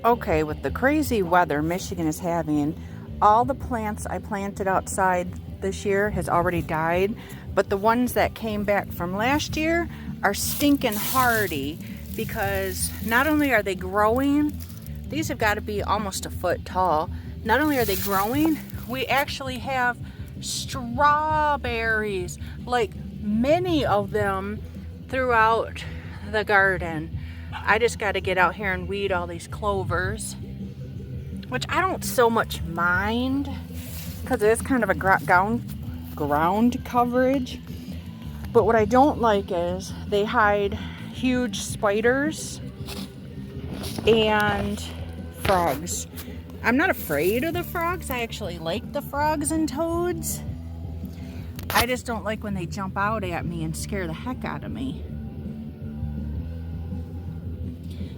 Okay, with the crazy weather Michigan is having, all the plants I planted outside this year has already died, but the ones that came back from last year are stinking hardy because not only are they growing, these have got to be almost a foot tall. Not only are they growing, we actually have strawberries, like many of them throughout the garden. I just got to get out here and weed all these clovers, which I don't so much mind because it is kind of a ground coverage. But what I don't like is they hide huge spiders and frogs. I'm not afraid of the frogs. I actually like the frogs and toads. I just don't like when they jump out at me and scare the heck out of me.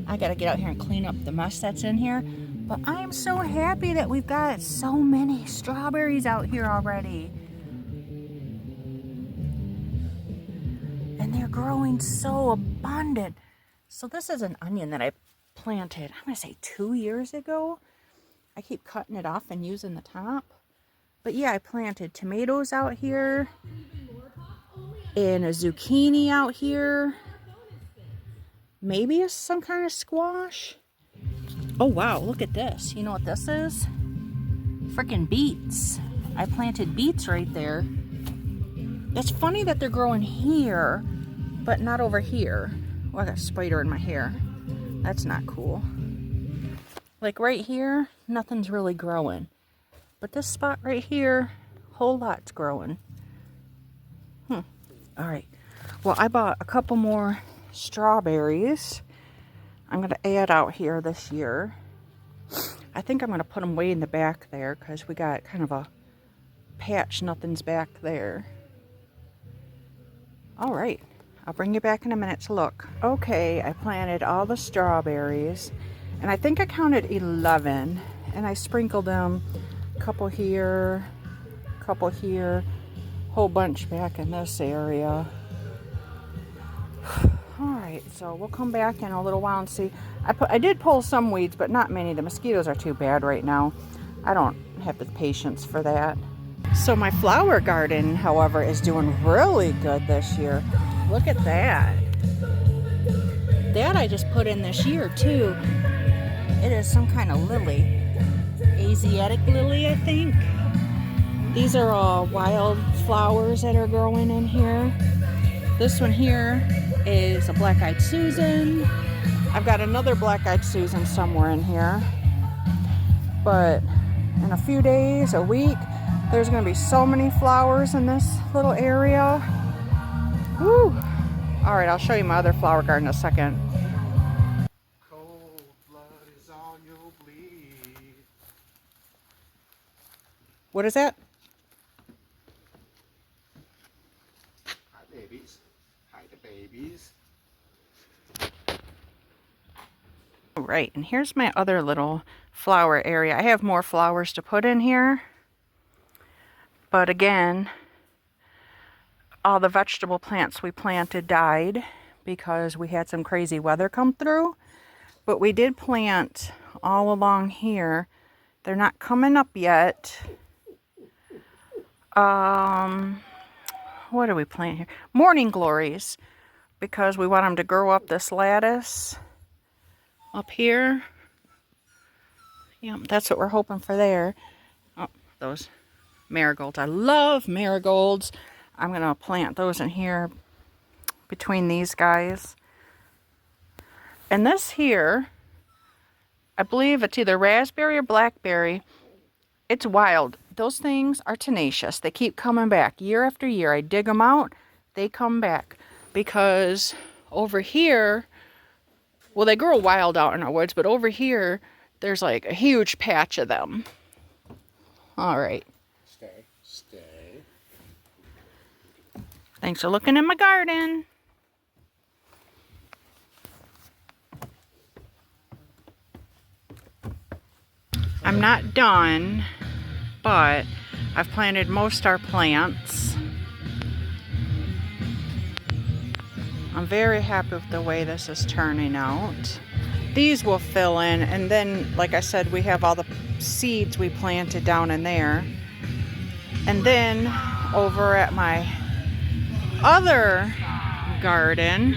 I gotta get out here and clean up the mess that's in here. But I am so happy that we've got so many strawberries out here already. And they're growing so abundant. So this is an onion that I planted, I'm gonna say 2 years ago. I keep cutting it off and using the top. But yeah, I planted tomatoes out here and a zucchini out here. Maybe some kind of squash. Oh wow, look at this. You know what this is? Freaking beets. I planted beets right there. It's funny that they're growing here, but not over here. Oh, I got a spider in my hair. That's not cool. Like right here, nothing's really growing. But this spot right here, whole lot's growing. All right. Well, I bought a couple more strawberries. I'm going to add out here this year. I think I'm going to put them way in the back there because we got kind of a patch. Nothing's back there. All right. I'll bring you back in a minute to look. Okay, I planted all the strawberries. And I think I counted 11. And I sprinkled them. A couple here. A couple here. Whole bunch back in this area. Alright, so we'll come back in a little while and see. I did pull some weeds, but not many. The mosquitoes are too bad right now. I don't have the patience for that. So my flower garden, however, is doing really good this year. Look at that. That I just put in this year, too. It is some kind of lily. Asiatic lily, I think. These are all wild flowers that are growing in here. This one here is a black-eyed Susan. I've got another black-eyed Susan somewhere in here. But in a few days, a week, there's going to be so many flowers in this little area. Woo! All right, I'll show you my other flower garden in a second. Cold blood is on your bleed. What is that? Hi, babies. Hi, the babies. All right, and here's my other little flower area. I have more flowers to put in here. But again, all the vegetable plants we planted died because we had some crazy weather come through. But we did plant all along here. They're not coming up yet. What do we plant here? Morning glories, because we want them to grow up this lattice up here. Yeah, that's what we're hoping for there. Oh, those marigolds. I love marigolds. I'm going to plant those in here between these guys. And this here, I believe it's either raspberry or blackberry. It's wild. Those things are tenacious. They keep coming back year after year. I dig them out, they come back. Because over here, well, they grow wild out in our woods, but over here, there's like a huge patch of them. All right. Stay. Thanks for looking in my garden. I'm not done, but I've planted most our plants. I'm very happy with the way this is turning out. these will fill in, and then like I said, we have all the seeds we planted down in there. And then over at my other garden,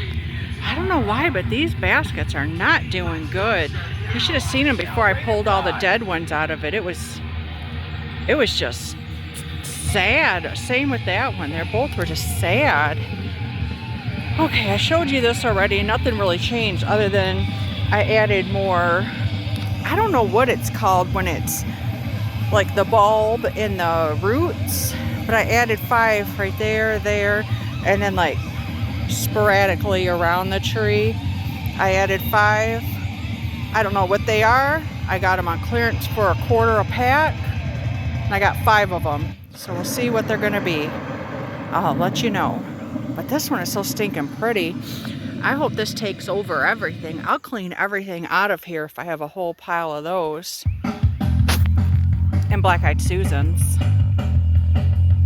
I don't know why, but these baskets are not doing good. You should have seen them before I pulled all the dead ones out of it. It was just sad. Same with that one. They both were just sad. Okay, I showed you this already. Nothing really changed other than I added more, I don't know what it's called when it's like the bulb in the roots, but I added 5 right there, and then like sporadically around the tree. I added 5. I don't know what they are. I got them on clearance for $1 a pack, and I got 5 of them. So we'll see what they're gonna be. I'll let you know. But this one is so stinking pretty. I hope this takes over everything. I'll clean everything out of here if I have a whole pile of those. And black-eyed Susans.